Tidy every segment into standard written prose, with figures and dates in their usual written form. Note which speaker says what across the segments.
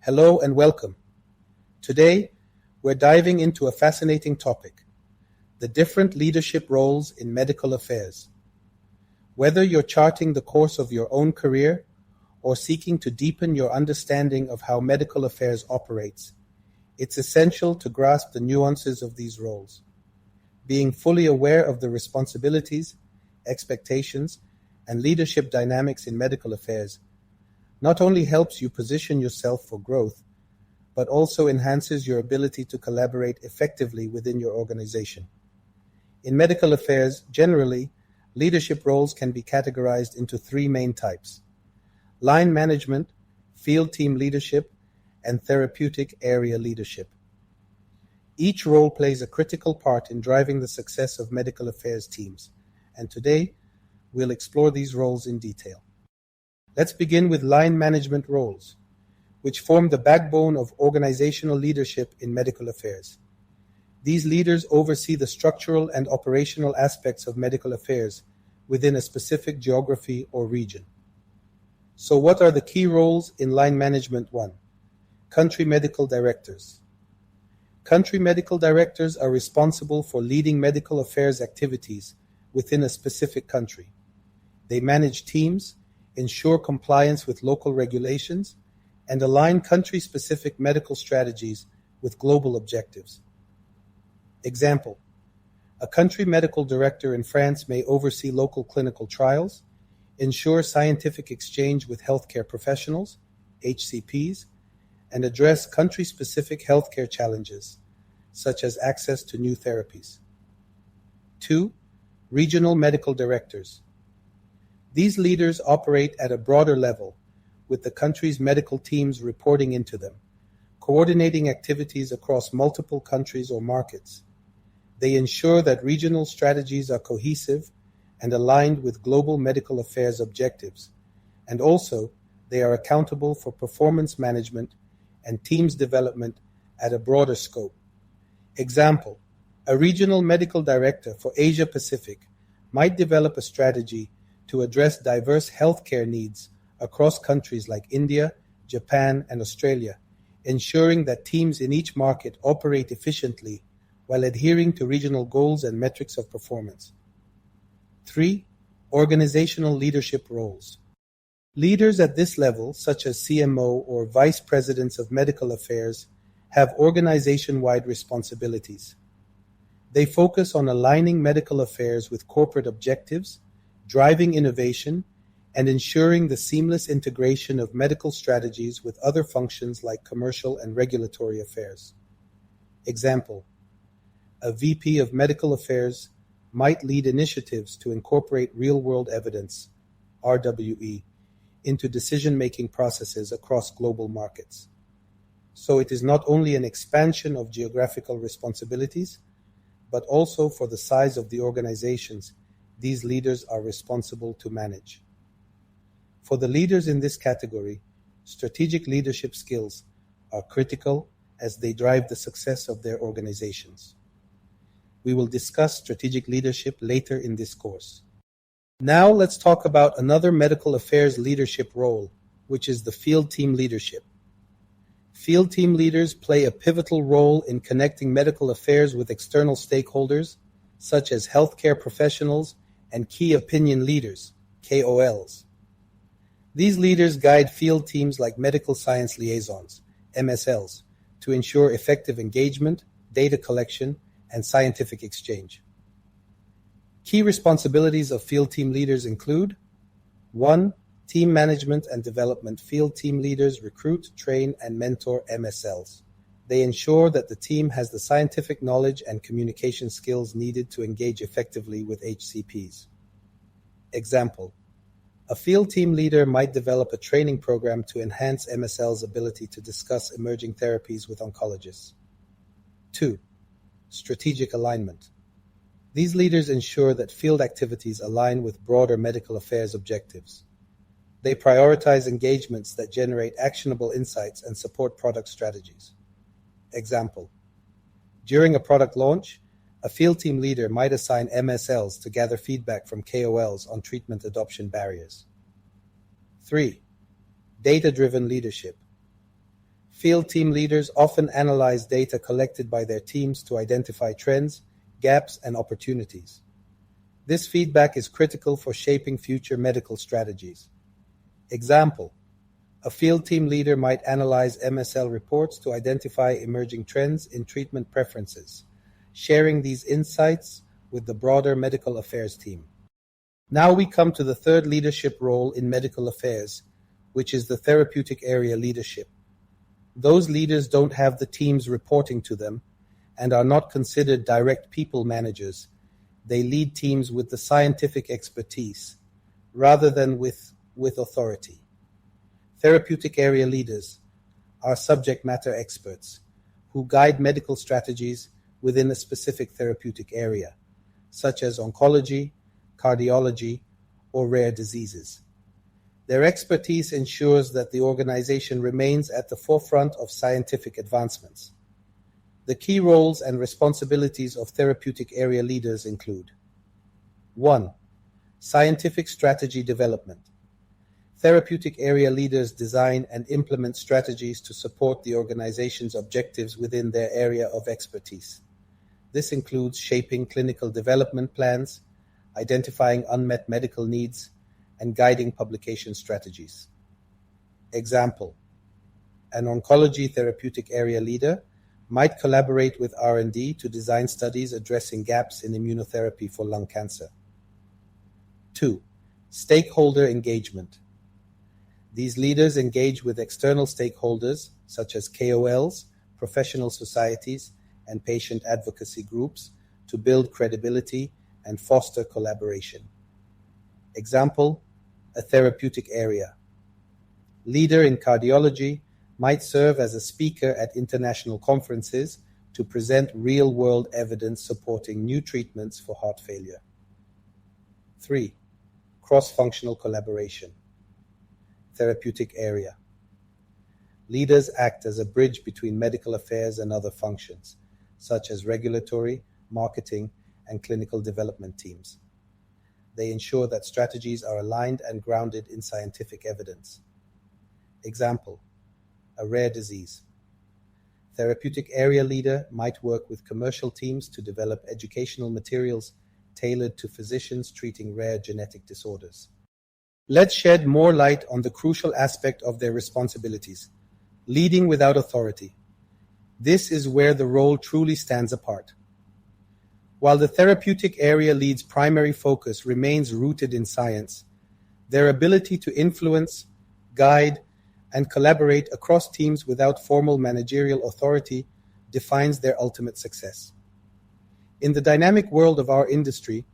Speaker 1: Hello and welcome. Today, we're diving into a fascinating topic, the different leadership roles in medical affairs. Whether you're charting the course of your own career or seeking to deepen your understanding of how medical affairs operates, it's essential to grasp the nuances of these roles. Being fully aware of the responsibilities, expectations, and leadership dynamics in medical affairs not only helps you position yourself for growth, but also enhances your ability to collaborate effectively within your organization. In medical affairs, generally, leadership roles can be categorized into three main types: line management, field team leadership, and therapeutic area leadership. Each role plays a critical part in driving the success of medical affairs teams, and today we'll explore these roles in detail. Let's begin with line management roles, which form the backbone of organizational leadership in medical affairs. These leaders oversee the structural and operational aspects of medical affairs within a specific geography or region. So what are the key roles in line management? 1. Country medical directors. Country medical directors are responsible for leading medical affairs activities within a specific country. They manage teams, ensure compliance with local regulations, and align country-specific medical strategies with global objectives. Example: a country medical director in France may oversee local clinical trials, ensure scientific exchange with healthcare professionals, HCPs, and address country-specific healthcare challenges, such as access to new therapies. 2. Regional medical directors. These leaders operate at a broader level, with the country's medical teams reporting into them, coordinating activities across multiple countries or markets. They ensure that regional strategies are cohesive and aligned with global medical affairs objectives, and also they are accountable for performance management and teams development at a broader scope. Example: a regional medical director for Asia Pacific might develop a strategy to address diverse healthcare needs across countries like India, Japan, and Australia, ensuring that teams in each market operate efficiently while adhering to regional goals and metrics of performance. 3. Organizational leadership roles. Leaders at this level, such as CMO or Vice Presidents of Medical Affairs, have organization-wide responsibilities. They focus on aligning medical affairs with corporate objectives, driving innovation, and ensuring the seamless integration of medical strategies with other functions like commercial and regulatory affairs. Example: a VP of Medical Affairs might lead initiatives to incorporate real-world evidence, RWE, into decision-making processes across global markets. So it is not only an expansion of geographical responsibilities, but also for the size of the organizations these leaders are responsible to manage. For the leaders in this category, strategic leadership skills are critical as they drive the success of their organizations. We will discuss strategic leadership later in this course. Now let's talk about another medical affairs leadership role, which is the field team leadership. Field team leaders play a pivotal role in connecting medical affairs with external stakeholders, such as healthcare professionals and key opinion leaders, KOLs. These leaders guide field teams like medical science liaisons, MSLs, to ensure effective engagement, data collection, and scientific exchange. Key responsibilities of field team leaders include: 1. Team management and development. Field team leaders recruit, train, and mentor MSLs. They ensure that the team has the scientific knowledge and communication skills needed to engage effectively with HCPs. Example: a field team leader might develop a training program to enhance MSL's ability to discuss emerging therapies with oncologists. 2. Strategic alignment. These leaders ensure that field activities align with broader medical affairs objectives. They prioritize engagements that generate actionable insights and support product strategies. Example: during a product launch, a field team leader might assign MSLs to gather feedback from KOLs on treatment adoption barriers. 3. Data-driven leadership. Field team leaders often analyze data collected by their teams to identify trends, gaps, and opportunities. This feedback is critical for shaping future medical strategies. Example: a field team leader might analyze MSL reports to identify emerging trends in treatment preferences, sharing these insights with the broader medical affairs team. Now we come to the third leadership role in medical affairs, which is the therapeutic area leadership. Those leaders don't have the teams reporting to them and are not considered direct people managers. They lead teams with the scientific expertise rather than with authority. Therapeutic area leaders are subject matter experts who guide medical strategies within a specific therapeutic area, such as oncology, cardiology, or rare diseases. Their expertise ensures that the organization remains at the forefront of scientific advancements. The key roles and responsibilities of therapeutic area leaders include: 1. Scientific strategy development. Therapeutic area leaders design and implement strategies to support the organization's objectives within their area of expertise. This includes shaping clinical development plans, identifying unmet medical needs, and guiding publication strategies. Example: an oncology therapeutic area leader might collaborate with R&D to design studies addressing gaps in immunotherapy for lung cancer. 2. Stakeholder engagement. These leaders engage with external stakeholders such as KOLs, professional societies, and patient advocacy groups to build credibility and foster collaboration. Example: a therapeutic area leader in cardiology might serve as a speaker at international conferences to present real-world evidence supporting new treatments for heart failure. 3. Cross-functional collaboration. Therapeutic area leaders act as a bridge between medical affairs and other functions, such as regulatory, marketing, and clinical development teams. They ensure that strategies are aligned and grounded in scientific evidence. Example: a rare disease. Therapeutic area leader might work with commercial teams to develop educational materials tailored to physicians treating rare genetic disorders. Let's shed more light on the crucial aspect of their responsibilities: leading without authority. This is where the role truly stands apart. While the therapeutic area lead's primary focus remains rooted in science, their ability to influence, guide, and collaborate across teams without formal managerial authority defines their ultimate success. In the dynamic world of our industry,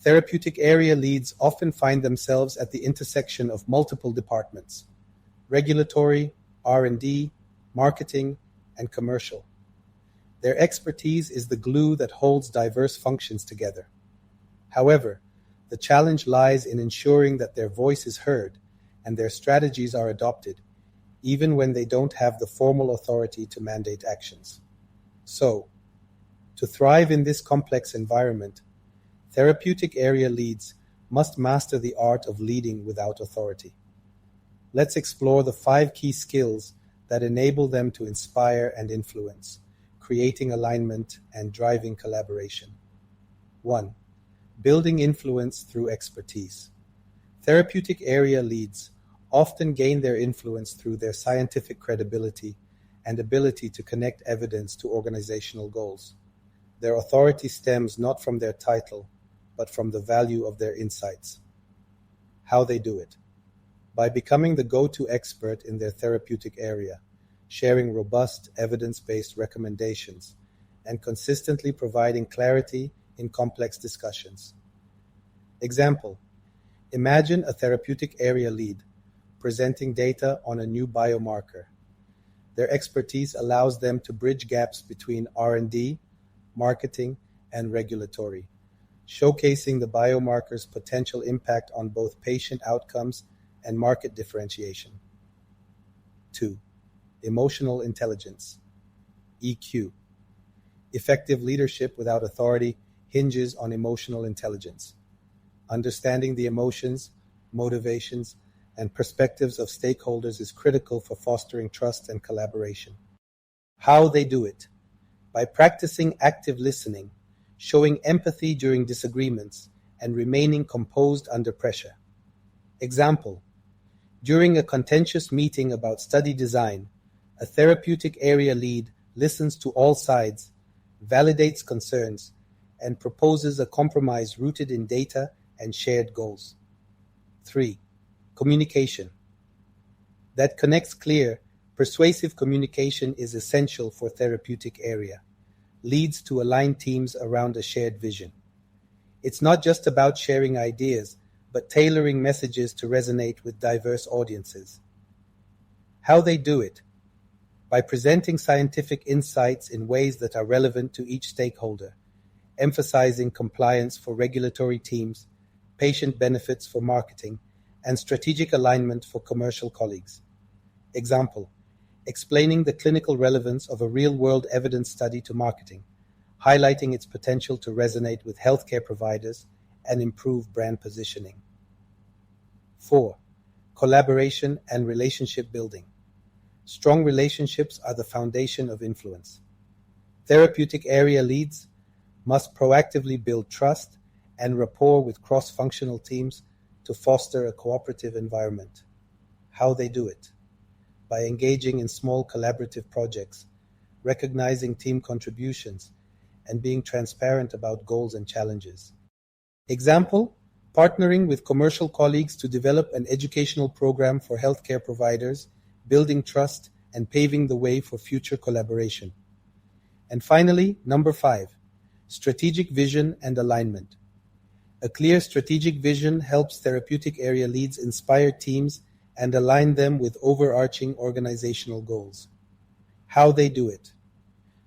Speaker 1: therapeutic area leads often find themselves at the intersection of multiple departments: regulatory, R&D, marketing, and commercial. Their expertise is the glue that holds diverse functions together. However, the challenge lies in ensuring that their voice is heard and their strategies are adopted, even when they don't have the formal authority to mandate actions. So, to thrive in this complex environment, therapeutic area leads must master the art of leading without authority. Let's explore the 5 key skills that enable them to inspire and influence, creating alignment and driving collaboration. 1. Building influence through expertise. Therapeutic area leads often gain their influence through their scientific credibility and ability to connect evidence to organizational goals. Their authority stems not from their title, but from the value of their insights. How they do it: by becoming the go-to expert in their therapeutic area, sharing robust, evidence-based recommendations, and consistently providing clarity in complex discussions. Example: imagine a therapeutic area lead presenting data on a new biomarker. Their expertise allows them to bridge gaps between R&D, marketing, and regulatory, showcasing the biomarker's potential impact on both patient outcomes and market differentiation. 2. Emotional intelligence, EQ. Effective leadership without authority hinges on emotional intelligence. Understanding the emotions, motivations, and perspectives of stakeholders is critical for fostering trust and collaboration. How they do it: by practicing active listening, showing empathy during disagreements, and remaining composed under pressure. Example: during a contentious meeting about study design, a therapeutic area lead listens to all sides, validates concerns, and proposes a compromise rooted in data and shared goals. 3. Communication. That connects. Clear, persuasive communication is essential for therapeutic area. Leads to align teams around a shared vision. It's not just about sharing ideas, but tailoring messages to resonate with diverse audiences. How they do it: by presenting scientific insights in ways that are relevant to each stakeholder, emphasizing compliance for regulatory teams, patient benefits for marketing, and strategic alignment for commercial colleagues. Example: explaining the clinical relevance of a real-world evidence study to marketing, highlighting its potential to resonate with healthcare providers and improve brand positioning. 4. Collaboration and relationship building. Strong relationships are the foundation of influence. Therapeutic area leads must proactively build trust and rapport with cross-functional teams to foster a cooperative environment. How they do it: by engaging in small collaborative projects, recognizing team contributions, and being transparent about goals and challenges. Example: partnering with commercial colleagues to develop an educational program for healthcare providers, building trust and paving the way for future collaboration. And finally, number 5, strategic vision and alignment. A clear strategic vision helps therapeutic area leads inspire teams and align them with overarching organizational goals. How they do it: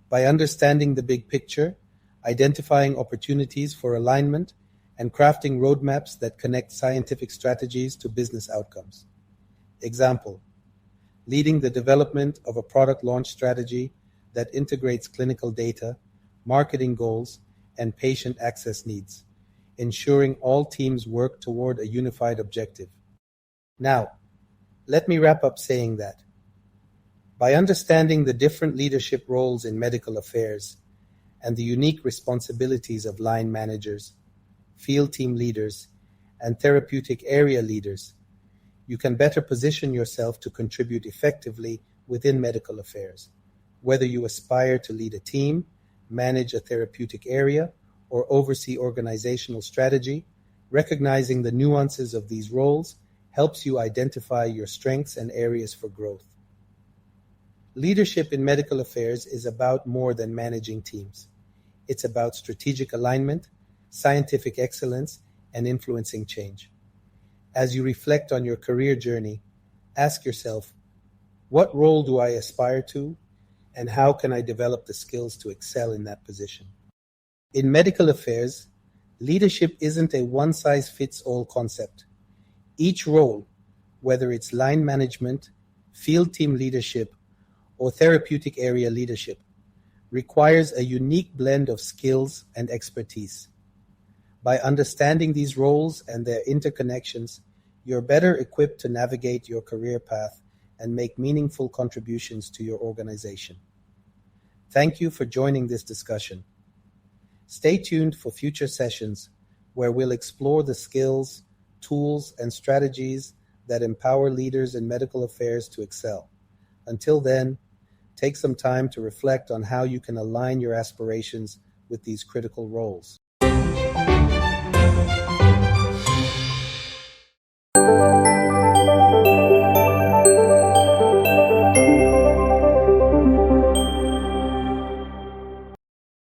Speaker 1: by understanding the big picture, identifying opportunities for alignment, and crafting roadmaps that connect scientific strategies to business outcomes. Example: leading the development of a product launch strategy that integrates clinical data, marketing goals, and patient access needs, ensuring all teams work toward a unified objective. Now, let me wrap up saying that by understanding the different leadership roles in medical affairs and the unique responsibilities of line managers, field team leaders, and therapeutic area leaders, you can better position yourself to contribute effectively within medical affairs, whether you aspire to lead a team, manage a therapeutic area, or oversee organizational strategy. Recognizing the nuances of these roles helps you identify your strengths and areas for growth. Leadership in medical affairs is about more than managing teams. It's about strategic alignment, scientific excellence, and influencing change. As you reflect on your career journey, ask yourself, what role do I aspire to, and how can I develop the skills to excel in that position? In medical affairs, leadership isn't a one-size-fits-all concept. Each role, whether it's line management, field team leadership, or therapeutic area leadership, requires a unique blend of skills and expertise. By understanding these roles and their interconnections, you're better equipped to navigate your career path and make meaningful contributions to your organization. Thank you for joining this discussion. Stay tuned for future sessions where we'll explore the skills, tools, and strategies that empower leaders in medical affairs to excel. Until then, take some time to reflect on how you can align your aspirations with these critical roles.